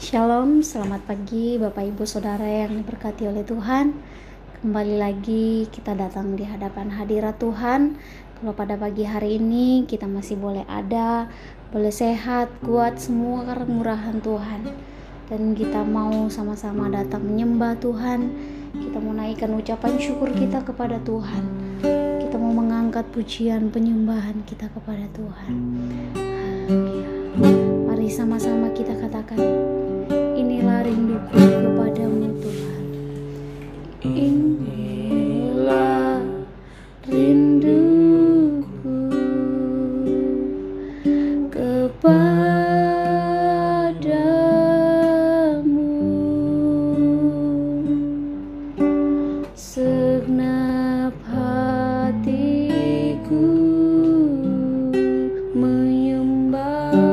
Shalom, selamat pagi Bapak Ibu Saudara yang diberkati oleh Tuhan. Kembali lagi kita datang di hadapan hadirat Tuhan. Kalau pada pagi hari ini kita masih boleh ada, boleh sehat, kuat, semua karena murahan Tuhan. Dan kita mau sama-sama datang menyembah Tuhan. Kita mau naikkan ucapan syukur kita kepada Tuhan. Kita mau mengangkat pujian penyembahan kita kepada Tuhan. Haleluya. Mari sama-sama kita katakan, inilah rinduku kepadamu Tuhan. Inilah rinduku kepadamu, segenap hatiku menyembahmu.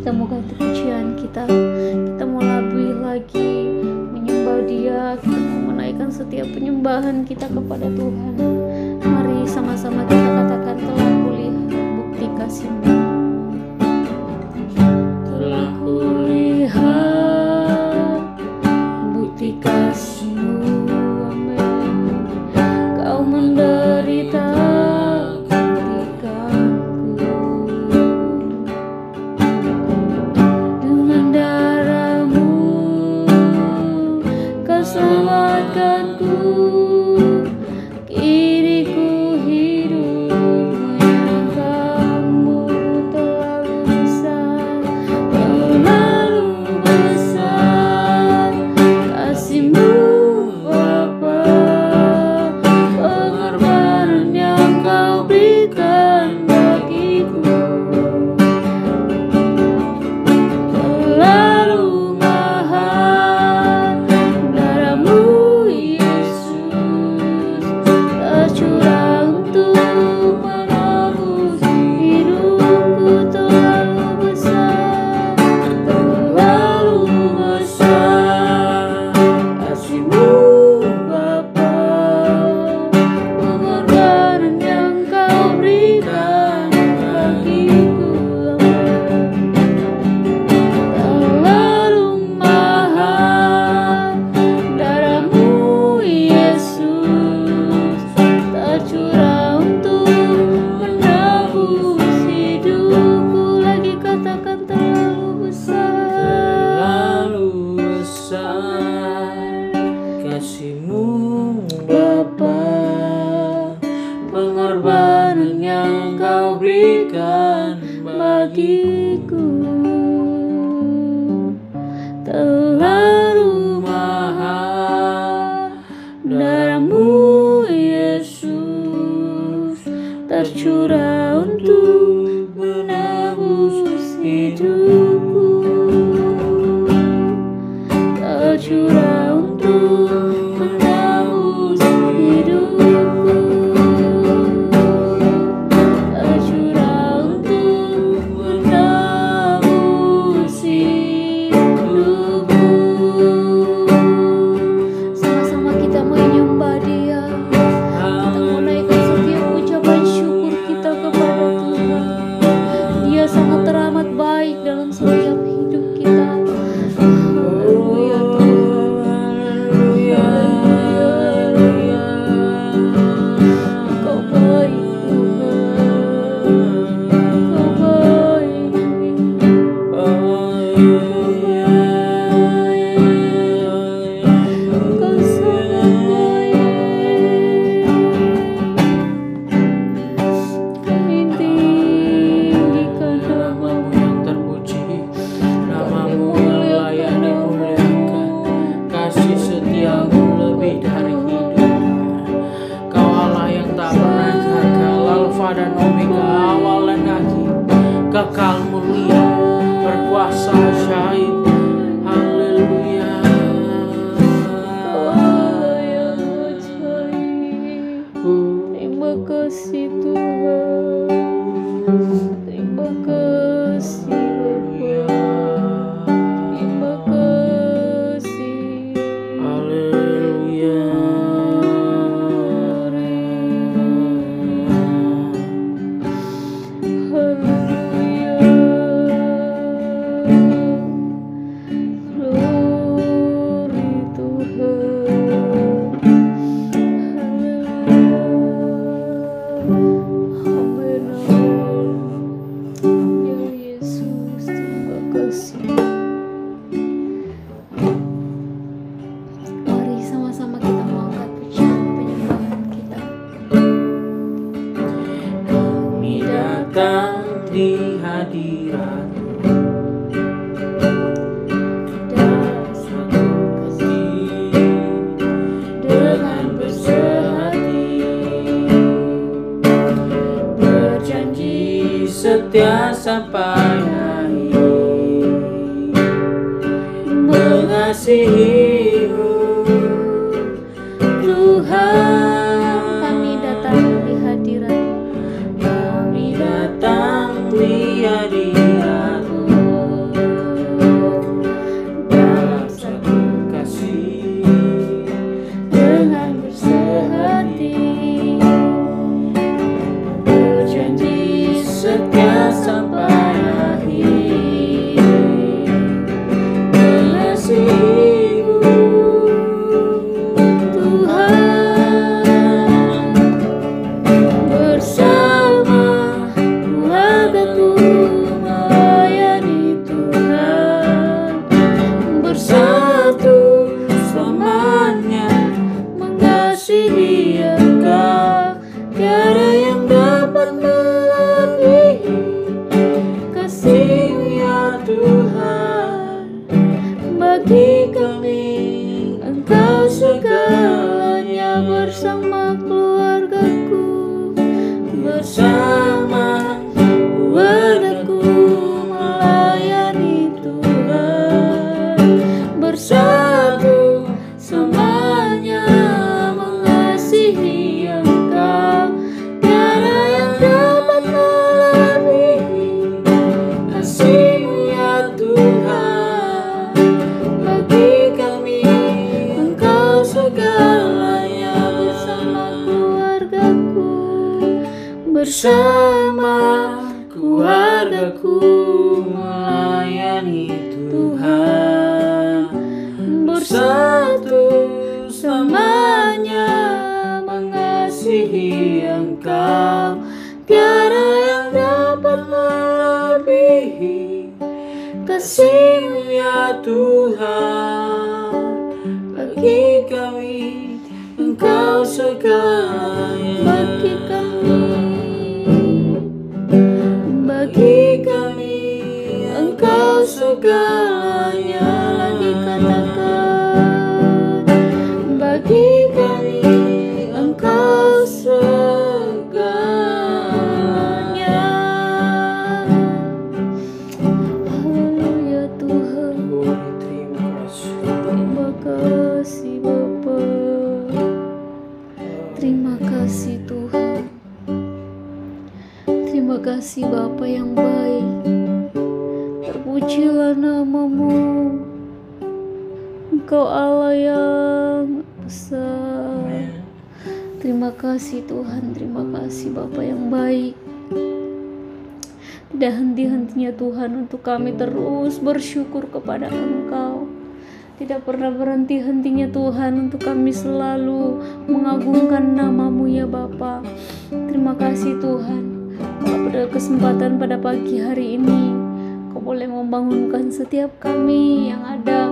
Kita mau ganti pujian kita mau lebih lagi menyembah Dia, kita mau menaikkan setiap penyembahan kita kepada Tuhan. Mari sama-sama kita katakan, telah kulihat bukti kasih-Mu. Telah kulihat bukti kasih-Mu, amin. Kau menderita gantikanku, dengan darah-Mu Kau selamatkanku. Kini ku hidup menyangka-Mu terlalu besar, terlalu besar kasih-Mu Bapa, pengorbanan yang Kau berikan bagiku terlalu mahal. Darah-Mu Yesus tercurah untuk menebus hidupku, terlalu besar, terlalu besar kasih-Mu Bapa, pengorbanan yang Kau berikan bagiku terlalu mahal. Darah-Mu Yesus tercurah untuk menebus hidupku. Lagi katakan, terlalu besar, terlalu besar kasih-Mu Bapa, pengorbanan yang Kau berikan bagiku terlalu mahal. Darah-Mu Yesus tercurah untuk menebus hidupku, tercurah untuk menebus hidupku, tercurah untuk menebus hidupku. Sama-sama kita menyembah Dia, kita menaikkan setiap ucapan syukur kita kepada Tuhan. Dia sangat teramat baik dalam setiap hidup kita. Haleluya Tuhan, haleluya. Kau baik Tuhan, Kau baik, Kau sangat baik. Kami tinggikan Nama-Mu yang terpuji, nama-Mu yang layak dimuliakan. Kasih setiamu lebih dari hidup. Kau Allah yang tak pernah gagal, Alfa dan Omega, awal dan akhir, kekal mulia, berkuasa ajaib. Haleluya. Kau Allah yang ajaib. Terima kasih Tuhan, terima kasih Bapa, terima kasih. Haleluya. Haleluya. Glory Tuhan. Haleluya. Amin. Ya Yesus, terima kasih. Mari sama-sama kita mengangkat pujian penyembahan kita. Kami datang di hadirat dengan bersehati, berjanji setia sampai akhir, mengasihi-Mu Tuhan. Kami datang di hadirat-Mu, Kami datang di hadirat-Mu bersama keluargaku melayani Tuhan, bersatu selamanya mengasihi Engkau. Tiada yang dapat melebihi kasih-Mu ya Tuhan. Bagi kami Engkau segalanya. Bagi kami Engkau segalanya. Lagi katakan, bagi kami Engkau segalanya. Haleluya Tuhan. Terima kasih Bapa. Terima kasih Tuhan. Terima kasih Bapa yang baik. Terpujilah nama-Mu. Engkau Allah yang besar. Terima kasih Tuhan. Terima kasih Bapa yang baik. Tidak henti-hentinya Tuhan untuk kami terus bersyukur kepada Engkau. Tidak pernah berhenti-hentinya Tuhan untuk kami selalu mengagungkan nama-Mu ya Bapa. Terima kasih Tuhan. Kalau pada kesempatan pada pagi hari ini Kau boleh membangunkan setiap kami yang ada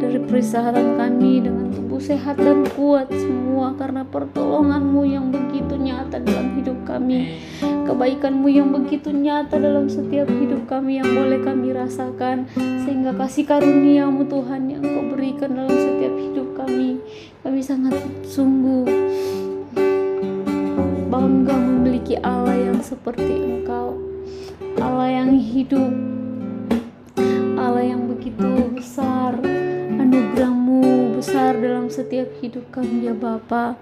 dari peristirahatan kami dengan tubuh sehat dan kuat semua karena pertolongan-Mu yang begitu nyata dalam hidup kami, kebaikan-Mu yang begitu nyata dalam setiap hidup kami yang boleh kami rasakan, sehingga kasih karunia-Mu Tuhan yang Kau berikan dalam setiap hidup kami sangat sungguh bangga memiliki Allah yang seperti Engkau, Allah yang hidup, Allah yang begitu besar. Anugerah-Mu besar dalam setiap hidup kami ya Bapa.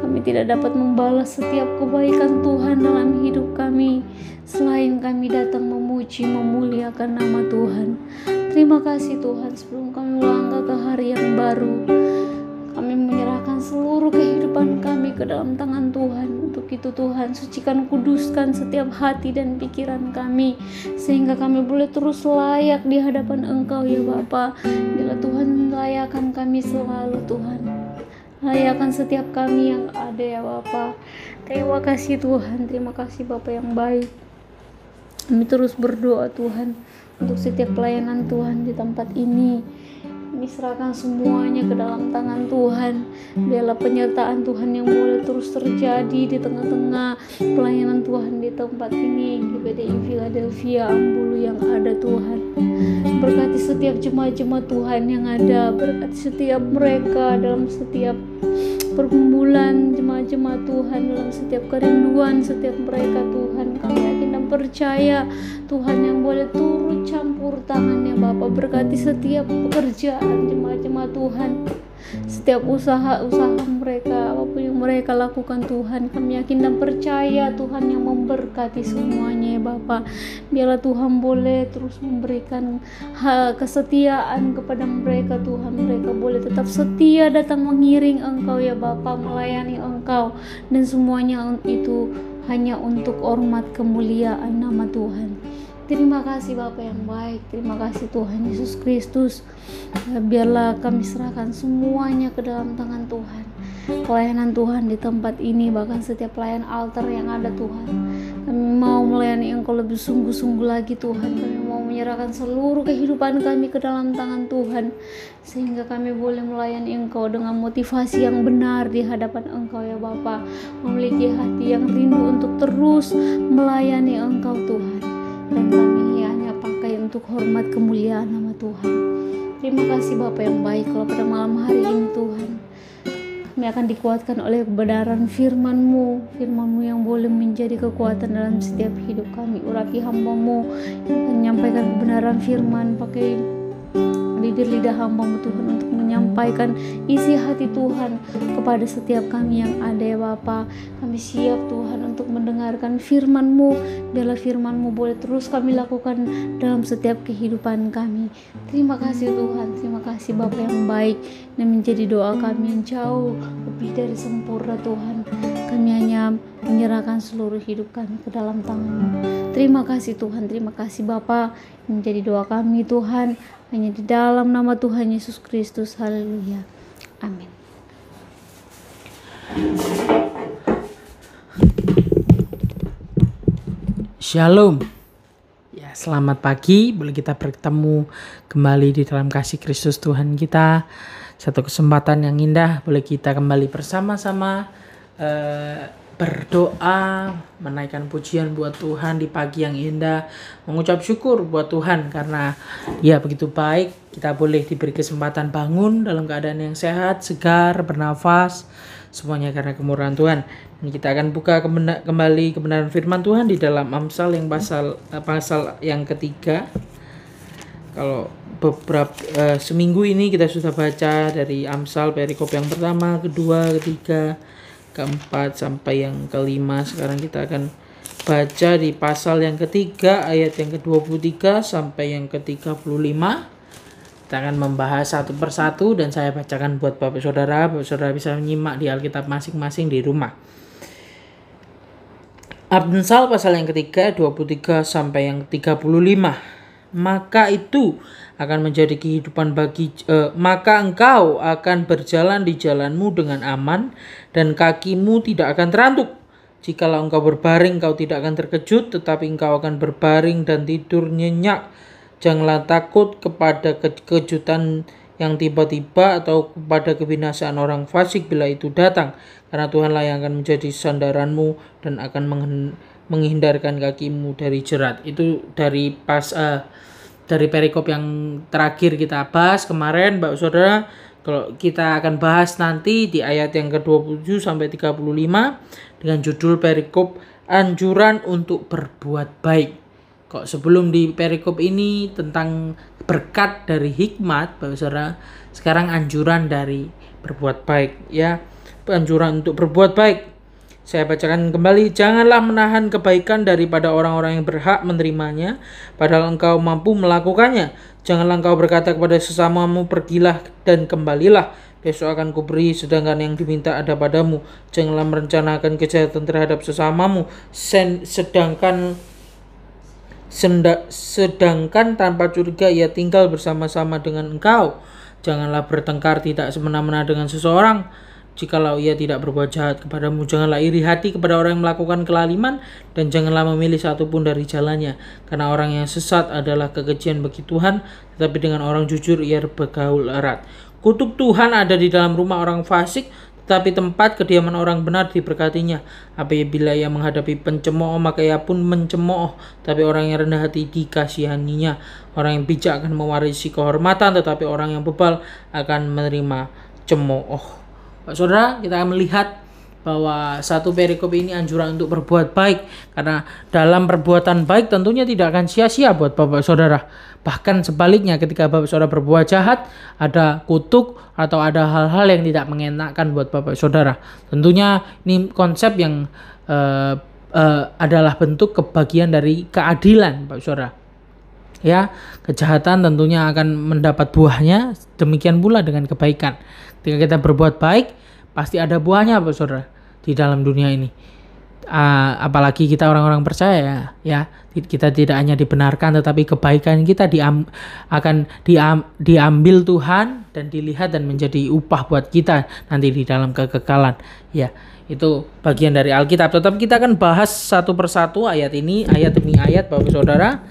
Kami tidak dapat membalas setiap kebaikan Tuhan dalam hidup kami selain kami datang memuji, memuliakan nama Tuhan. Terima kasih Tuhan. Sebelum kami melangkah ke hari yang baru, kami menyerahkan seluruh kehidupan kami ke dalam tangan Tuhan. Untuk itu Tuhan, sucikan, kuduskan setiap hati dan pikiran kami, sehingga kami boleh terus layak di hadapan Engkau ya Bapa. Bila Tuhan layakan kami selalu Tuhan, layakan setiap kami yang ada ya Bapa. Terima kasih Tuhan. Terima kasih Bapa yang baik. Kami terus berdoa Tuhan untuk setiap pelayanan Tuhan di tempat ini. Kami serahkan semuanya ke dalam tangan Tuhan. Biarlah penyertaan Tuhan yang boleh terus terjadi di tengah-tengah pelayanan Tuhan di tempat ini, GBDI Philadelphia Ambulu yang ada Tuhan. Berkati setiap jemaat-jemaat Tuhan yang ada, berkati setiap mereka dalam setiap pergumulan jemaat-jemaat Tuhan, dalam setiap kerinduan setiap mereka Tuhan. Kami yakin dan percaya Tuhan yang boleh turut campur tangannya Bapa. Berkati setiap pekerjaan jemaat-jemaat Tuhan, setiap usaha-usaha mereka, apapun yang mereka lakukan Tuhan. Kami yakin dan percaya Tuhan yang memberkati semuanya ya Bapa. Biarlah Tuhan boleh terus memberikan kesetiaan kepada mereka Tuhan. Mereka boleh tetap setia datang mengiring Engkau ya Bapa, melayani Engkau, dan semuanya itu hanya untuk hormat kemuliaan nama Tuhan. Terima kasih Bapa yang baik. Terima kasih Tuhan Yesus Kristus. Biarlah kami serahkan semuanya ke dalam tangan Tuhan. Pelayanan Tuhan di tempat ini, bahkan setiap pelayan altar yang ada Tuhan, kami mau melayani Engkau lebih sungguh-sungguh lagi Tuhan. Kami mau menyerahkan seluruh kehidupan kami ke dalam tangan Tuhan, sehingga kami boleh melayani Engkau dengan motivasi yang benar di hadapan Engkau ya Bapa. Memiliki hati yang rindu untuk terus melayani Engkau Tuhan, dan kami hanya pakai untuk hormat kemuliaan nama Tuhan. Terima kasih Bapa yang baik. Kalau pada malam hari ini Tuhan, kami akan dikuatkan oleh kebenaran firman-Mu yang boleh menjadi kekuatan dalam setiap hidup kami. Urapi hamba-Mu yang akan menyampaikan kebenaran firman, pakai lidah hamba-Mu Tuhan untuk menyampaikan isi hati Tuhan kepada setiap kami yang ada ya Bapa. Kami siap Tuhan untuk mendengarkan firman-Mu. Biarlah firman-Mu boleh terus kami lakukan dalam setiap kehidupan kami. Terima kasih Tuhan. Terima kasih Bapa yang baik, dan menjadi doa kami yang jauh lebih dari sempurna Tuhan. Kami hanya menyerahkan seluruh hidup kami ke dalam tangan-Mu. Terima kasih Tuhan, terima kasih Bapa. Menjadi doa kami Tuhan, hanya di dalam nama Tuhan Yesus Kristus. Haleluya. Amin. Shalom. Ya, selamat pagi. Boleh kita bertemu kembali di dalam kasih Kristus Tuhan kita. Satu kesempatan yang indah, boleh kita kembali bersama-sama berdoa, menaikkan pujian buat Tuhan di pagi yang indah, mengucap syukur buat Tuhan karena Dia begitu baik. Kita boleh diberi kesempatan bangun dalam keadaan yang sehat, segar, bernafas, semuanya karena kemurahan Tuhan. Dan kita akan buka kembali kebenaran firman Tuhan di dalam Amsal yang pasal yang ketiga. Kalau beberapa seminggu ini kita sudah baca dari Amsal perikop yang pertama, kedua, ketiga, keempat sampai yang kelima. Sekarang kita akan baca di pasal yang ketiga ayat yang ke-23 sampai yang ke-35. Kita akan membahas satu persatu dan saya bacakan buat Bapak Saudara bisa menyimak di Alkitab masing-masing di rumah. Amsal pasal yang ketiga 23 sampai yang 35. Maka itu akan menjadi kehidupan maka engkau akan berjalan di jalanmu dengan aman dan kakimu tidak akan terantuk. Jikalau engkau berbaring, engkau tidak akan terkejut, tetapi engkau akan berbaring dan tidur nyenyak. Janganlah takut kepada kejutan yang tiba-tiba atau kepada kebinasaan orang fasik bila itu datang, karena Tuhanlah yang akan menjadi sandaranmu dan akan menghindarkan kakimu dari jerat. Itu dari perikop yang terakhir kita bahas kemarin, Bapak Saudara. Kalau kita akan bahas nanti di ayat yang ke-27 sampai 35 dengan judul perikop anjuran untuk berbuat baik. Kok sebelum di perikop ini tentang berkat dari hikmat, Bapak Saudara, sekarang anjuran dari berbuat baik, ya. Anjuran untuk berbuat baik. Saya bacakan kembali. Janganlah menahan kebaikan daripada orang-orang yang berhak menerimanya, padahal engkau mampu melakukannya. Janganlah engkau berkata kepada sesamamu, pergilah dan kembalilah, besok akan kuberi, sedangkan yang diminta ada padamu. Janganlah merencanakan kejahatan terhadap sesamamu, sedangkan tanpa curiga ia tinggal bersama-sama dengan engkau. Janganlah bertengkar tidak semena-mena dengan seseorang, jikalau ia tidak berbuat jahat kepadamu. Janganlah iri hati kepada orang yang melakukan kelaliman, dan janganlah memilih satupun dari jalannya, karena orang yang sesat adalah kekejian bagi Tuhan, tetapi dengan orang jujur ia bergaul erat. Kutuk Tuhan ada di dalam rumah orang fasik, tetapi tempat kediaman orang benar diberkatinya. Apabila ia menghadapi pencemooh, maka ia pun mencemooh, tapi orang yang rendah hati dikasihaninya. Orang yang bijak akan mewarisi kehormatan, tetapi orang yang bebal akan menerima cemooh. Pak Saudara, kita akan melihat bahwa satu perikop ini anjuran untuk berbuat baik, karena dalam perbuatan baik tentunya tidak akan sia-sia buat Bapak Saudara. Bahkan sebaliknya, ketika Bapak Saudara berbuat jahat, ada kutuk atau ada hal-hal yang tidak mengenakan buat Bapak Saudara. Tentunya ini konsep yang adalah bentuk kebagian dari keadilan, Bapak Saudara. Ya, kejahatan tentunya akan mendapat buahnya, demikian pula dengan kebaikan. Ketika kita berbuat baik, pasti ada buahnya, Bapak Saudara, di dalam dunia ini. Apalagi kita orang-orang percaya, ya, kita tidak hanya dibenarkan, tetapi kebaikan kita akan diambil Tuhan dan dilihat dan menjadi upah buat kita nanti di dalam kekekalan. Ya, itu bagian dari Alkitab. Tetap kita akan bahas satu persatu ayat ini, ayat demi ayat, Bapak Saudara.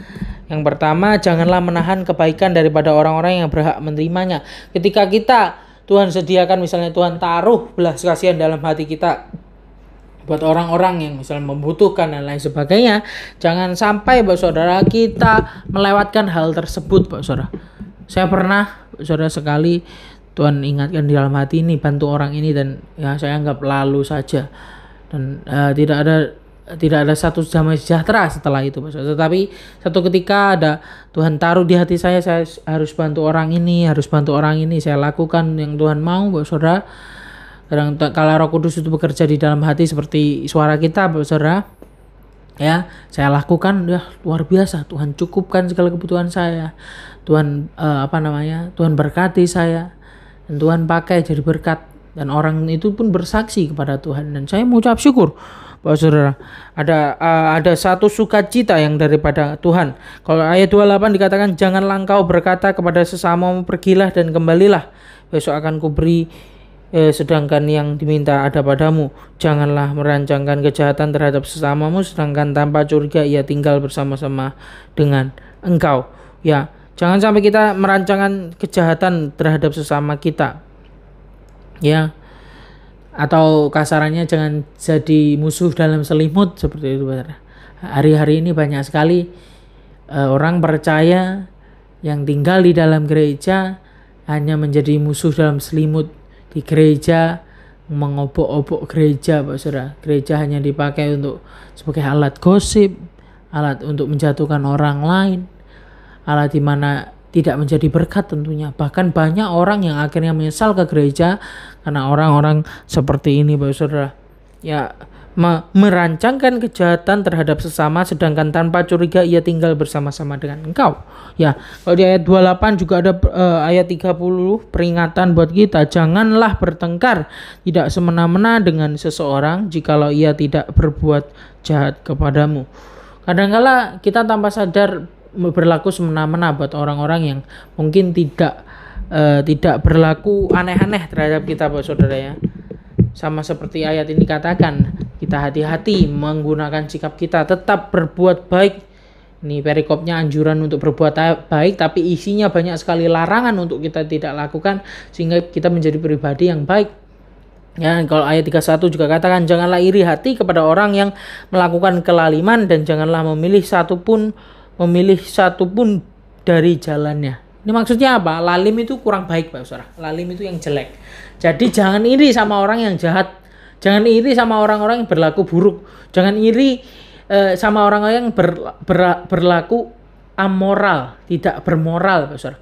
Yang pertama, janganlah menahan kebaikan daripada orang-orang yang berhak menerimanya. Ketika Tuhan sediakan, misalnya Tuhan taruh belas kasihan dalam hati kita buat orang-orang yang misalnya membutuhkan dan lain sebagainya, jangan sampai, Bapak Saudara, kita melewatkan hal tersebut, Bapak Saudara. Saya pernah, Bapak Saudara, sekali Tuhan ingatkan di dalam hati ini, bantu orang ini, dan ya saya anggap lalu saja, dan tidak ada satu damai sejahtera setelah itu, Bapak Saudara. Tetapi satu ketika ada Tuhan taruh di hati saya harus bantu orang ini, saya lakukan yang Tuhan mau, Bapak Saudara. Kadang kala Roh Kudus itu bekerja di dalam hati seperti suara kita, Bapak Saudara, ya, saya lakukan, ya, luar biasa. Tuhan cukupkan segala kebutuhan saya. Tuhan Tuhan berkati saya, dan Tuhan pakai jadi berkat dan orang itu pun bersaksi kepada Tuhan. Dan saya mengucap syukur Bapak Saudara, ada satu sukacita yang daripada Tuhan. Kalau ayat 28 dikatakan, janganlah engkau berkata kepada sesamamu, pergilah dan kembalilah, besok akan kuberi sedangkan yang diminta ada padamu. Janganlah merancangkan kejahatan terhadap sesamamu, sedangkan tanpa curiga ia tinggal bersama-sama dengan engkau. Ya, jangan sampai kita merancangkan kejahatan terhadap sesama kita. Ya, atau kasarannya jangan jadi musuh dalam selimut seperti itu. Hari-hari ini banyak sekali orang percaya yang tinggal di dalam gereja hanya menjadi musuh dalam selimut di gereja, mengobok-obok gereja, Pak Saudara. Gereja hanya dipakai untuk sebagai alat gosip, alat untuk menjatuhkan orang lain, alat di mana tidak menjadi berkat tentunya. Bahkan banyak orang yang akhirnya menyesal ke gereja karena orang-orang seperti ini, Bapak Saudara. Ya, merancangkan kejahatan terhadap sesama, sedangkan tanpa curiga ia tinggal bersama-sama dengan engkau. Ya, kalau di ayat 28 juga ada ayat 30 peringatan buat kita, janganlah bertengkar tidak semena-mena dengan seseorang jikalau ia tidak berbuat jahat kepadamu. Kadang-kala kita tanpa sadar berlaku semena-mena buat orang-orang yang mungkin tidak berlaku aneh-aneh terhadap kita, Bapak Saudara ya. Sama seperti ayat ini katakan, kita hati-hati menggunakan sikap kita, tetap berbuat baik. Ini perikopnya anjuran untuk berbuat baik, tapi isinya banyak sekali larangan untuk kita tidak lakukan sehingga kita menjadi pribadi yang baik. Ya, kalau ayat 31 juga katakan, janganlah iri hati kepada orang yang melakukan kelaliman dan janganlah memilih satu pun dari jalannya. Ini maksudnya apa? Lalim itu kurang baik, Pak Saudara. Lalim itu yang jelek. Jadi jangan iri sama orang yang jahat. Jangan iri sama orang-orang yang berlaku buruk. Jangan iri sama orang-orang yang berlaku amoral, tidak bermoral, Pak Saudara.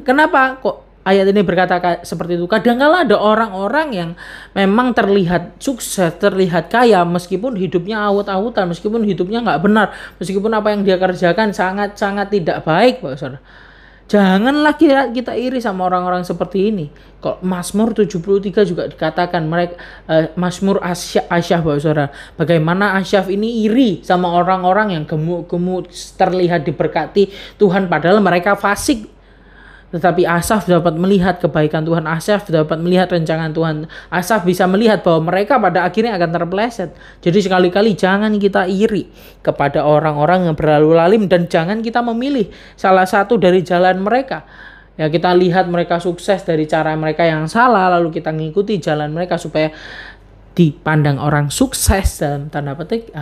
Kenapa kok ayat ini berkata seperti itu? Kadang-kala ada orang-orang yang memang terlihat sukses, terlihat kaya, meskipun hidupnya awut-awutan, meskipun hidupnya nggak benar, meskipun apa yang dia kerjakan sangat-sangat tidak baik, Pak Saudara. Janganlah kita iri sama orang-orang seperti ini. Kok Mazmur 73 juga dikatakan mereka Mazmur Asyaf, Bapak Saudara. Bagaimana Asyaf ini iri sama orang-orang yang gemuk-gemuk, terlihat diberkati Tuhan padahal mereka fasik. Tetapi Asaf dapat melihat kebaikan Tuhan, Asaf dapat melihat rancangan Tuhan, Asaf bisa melihat bahwa mereka pada akhirnya akan terpeleset. Jadi sekali-kali jangan kita iri kepada orang-orang yang berlalu lalim dan jangan kita memilih salah satu dari jalan mereka. Ya, kita lihat mereka sukses dari cara mereka yang salah, lalu kita mengikuti jalan mereka supaya dipandang orang sukses dalam tanda petik.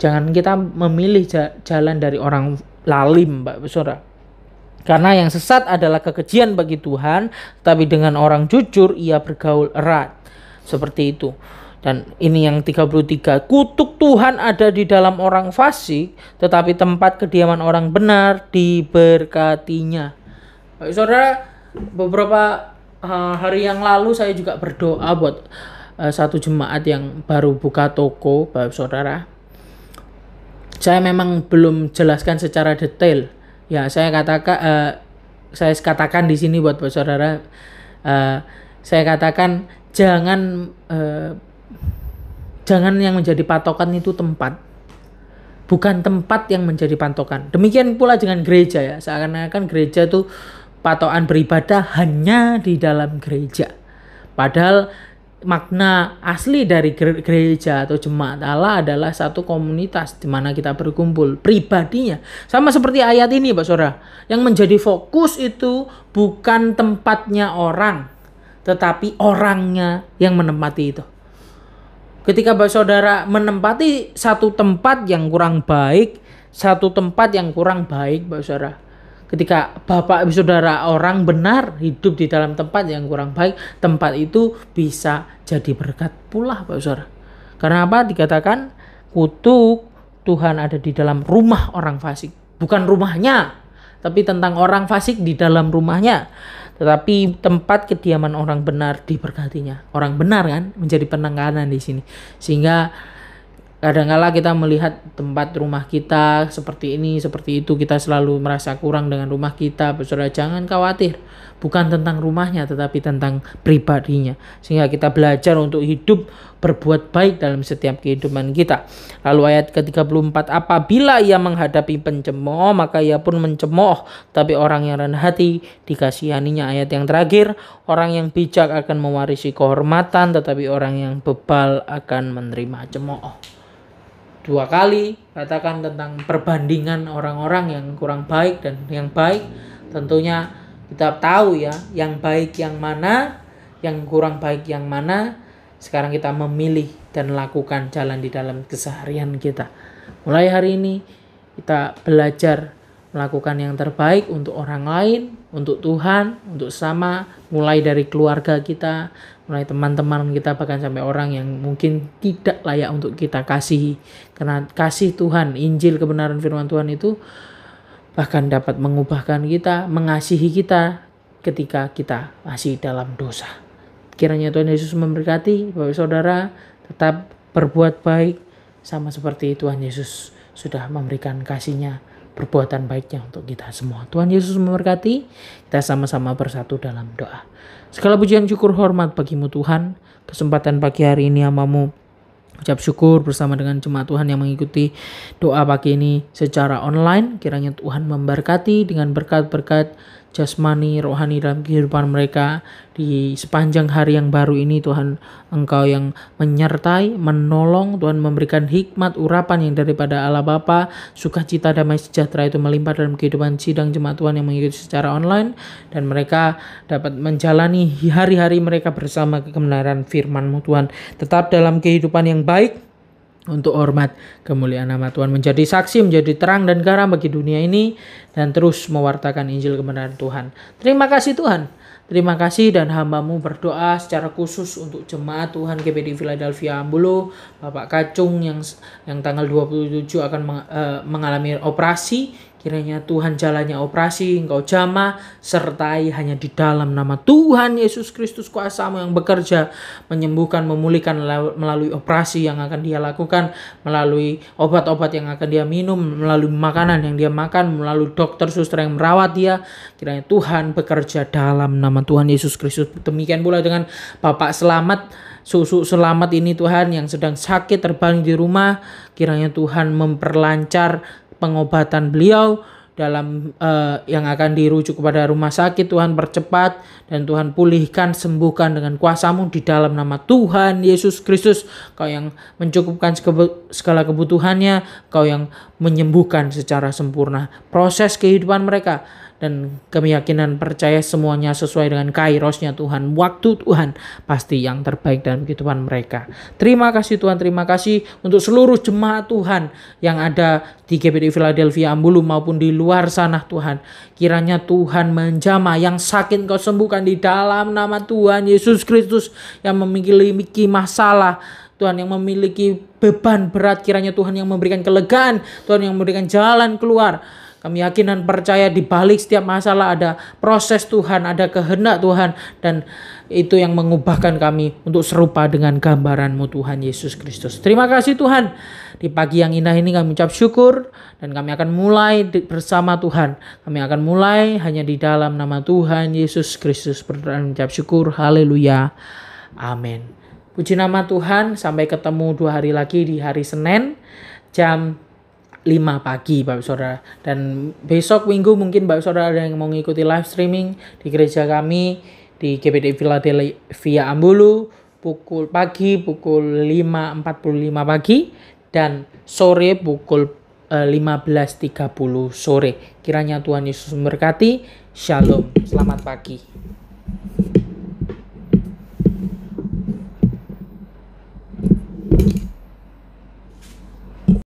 Jangan kita memilih jalan dari orang lalim, Pak Saudara. Karena yang sesat adalah kekejian bagi Tuhan, tapi dengan orang jujur ia bergaul erat. Seperti itu. Dan ini yang 33. Kutuk Tuhan ada di dalam orang fasik, tetapi tempat kediaman orang benar diberkatinya. Baik, Saudara, beberapa hari yang lalu saya juga berdoa buat satu jemaat yang baru buka toko, Bapak Saudara. Saya memang belum jelaskan secara detail. Ya, saya katakan di sini buat Bapak Saudara, saya katakan jangan yang menjadi patokan itu tempat, bukan tempat yang menjadi patokan. Demikian pula dengan gereja ya, seakan-akan gereja itu patokan beribadah hanya di dalam gereja. Padahal makna asli dari gereja atau jemaat Allah adalah satu komunitas di mana kita berkumpul pribadinya. Sama seperti ayat ini, Pak Saudara. Yang menjadi fokus itu bukan tempatnya orang, tetapi orangnya yang menempati itu. Ketika Pak Saudara menempati satu tempat yang kurang baik, Pak Saudara. Ketika Bapak Saudara orang benar hidup di dalam tempat yang kurang baik, tempat itu bisa jadi berkat pula, Pak Saudara. Karena apa? Dikatakan kutuk Tuhan ada di dalam rumah orang fasik. Bukan rumahnya, tapi tentang orang fasik di dalam rumahnya. Tetapi tempat kediaman orang benar diberkatinya. Orang benar kan menjadi penekanan di sini. Sehingga Kadang-kala kita melihat tempat rumah kita seperti ini, seperti itu, kita selalu merasa kurang dengan rumah kita. Saudara, jangan khawatir. Bukan tentang rumahnya, tetapi tentang pribadinya. Sehingga kita belajar untuk hidup berbuat baik dalam setiap kehidupan kita. Lalu ayat ke-34, apabila ia menghadapi pencemooh, maka ia pun mencemooh. Tapi orang yang rendah hati dikasihaninya. Ayat yang terakhir, orang yang bijak akan mewarisi kehormatan, tetapi orang yang bebal akan menerima cemooh. 2 kali katakan tentang perbandingan orang-orang yang kurang baik dan yang baik. Tentunya kita tahu ya, yang baik yang mana, yang kurang baik yang mana. Sekarang kita memilih dan lakukan jalan di dalam keseharian kita. Mulai hari ini kita belajar melakukan yang terbaik untuk orang lain, untuk Tuhan, untuk sama, mulai dari keluarga kita, mulai teman-teman kita, bahkan sampai orang yang mungkin tidak layak untuk kita kasihi. Karena kasih Tuhan, Injil kebenaran firman Tuhan itu bahkan dapat mengubahkan kita, mengasihi kita ketika kita masih dalam dosa. Kiranya Tuhan Yesus memberkati Bapak Saudara, tetap berbuat baik sama seperti Tuhan Yesus sudah memberikan kasih-Nya, perbuatan baiknya untuk kita semua. Tuhan Yesus memberkati. Kita sama-sama bersatu dalam doa. Segala pujian syukur hormat bagimu Tuhan. Kesempatan pagi hari ini hamba-Mu ucap syukur bersama dengan jemaat Tuhan yang mengikuti doa pagi ini secara online. Kiranya Tuhan memberkati dengan berkat-berkat jasmani, rohani dalam kehidupan mereka di sepanjang hari yang baru ini. Tuhan, Engkau yang menyertai, menolong. Tuhan memberikan hikmat, urapan yang daripada Allah Bapa, sukacita, damai sejahtera itu melimpah dalam kehidupan sidang jemaat Tuhan yang mengikuti secara online, dan mereka dapat menjalani hari-hari mereka bersama kebenaran firman-Mu Tuhan, tetap dalam kehidupan yang baik untuk hormat kemuliaan nama Tuhan, menjadi saksi, menjadi terang dan garam bagi dunia ini, dan terus mewartakan Injil kebenaran Tuhan. Terima kasih Tuhan. Terima kasih, dan hamba-Mu berdoa secara khusus untuk jemaat Tuhan GPD Philadelphia Ambulu, Bapak Kacung yang tanggal 27 akan mengalami operasi. Kiranya Tuhan jalannya operasi, Engkau jamah, sertai hanya di dalam nama Tuhan Yesus Kristus, kuasa-Mu yang bekerja, menyembuhkan, memulihkan melalui operasi yang akan dia lakukan, melalui obat-obat yang akan dia minum, melalui makanan yang dia makan, melalui dokter suster yang merawat dia. Kiranya Tuhan bekerja dalam nama Tuhan Yesus Kristus. Demikian pula dengan Bapak Selamat, Susu Selamat ini Tuhan yang sedang sakit terbaring di rumah. Kiranya Tuhan memperlancar pengobatan beliau dalam yang akan dirujuk kepada rumah sakit. Tuhan percepat, dan Tuhan pulihkan, sembuhkan dengan kuasa-Mu di dalam nama Tuhan Yesus Kristus. Kau yang mencukupkan segala kebutuhannya, Kau yang menyembuhkan secara sempurna proses kehidupan mereka, dan keyakinan percaya semuanya sesuai dengan kairosnya Tuhan. Waktu Tuhan pasti yang terbaik dalam kehidupan mereka. Terima kasih Tuhan, terima kasih untuk seluruh jemaat Tuhan yang ada di GPD Philadelphia Ambulu maupun di luar sana Tuhan. Kiranya Tuhan menjamah, yang sakit Kau sembuhkan di dalam nama Tuhan Yesus Kristus. Yang memiliki masalah Tuhan, yang memiliki beban berat, kiranya Tuhan yang memberikan kelegaan, Tuhan yang memberikan jalan keluar. Kami yakin dan percaya di balik setiap masalah ada proses Tuhan, ada kehendak Tuhan, dan itu yang mengubahkan kami untuk serupa dengan gambaran-Mu Tuhan Yesus Kristus. Terima kasih Tuhan. Di pagi yang indah ini kami ucap syukur, dan kami akan mulai bersama Tuhan. Kami akan mulai hanya di dalam nama Tuhan Yesus Kristus. Berdoa dan ucap syukur. Haleluya. Amin. Puji nama Tuhan. Sampai ketemu 2 hari lagi di hari Senin jam 5 pagi Bapak Saudara. Dan besok Minggu mungkin Bapak Saudara ada yang mau mengikuti live streaming di gereja kami di GPD Philadelphia Ambulu pukul 5.45 pagi dan sore pukul 15.30 sore. Kiranya Tuhan Yesus memberkati. Shalom. Selamat pagi.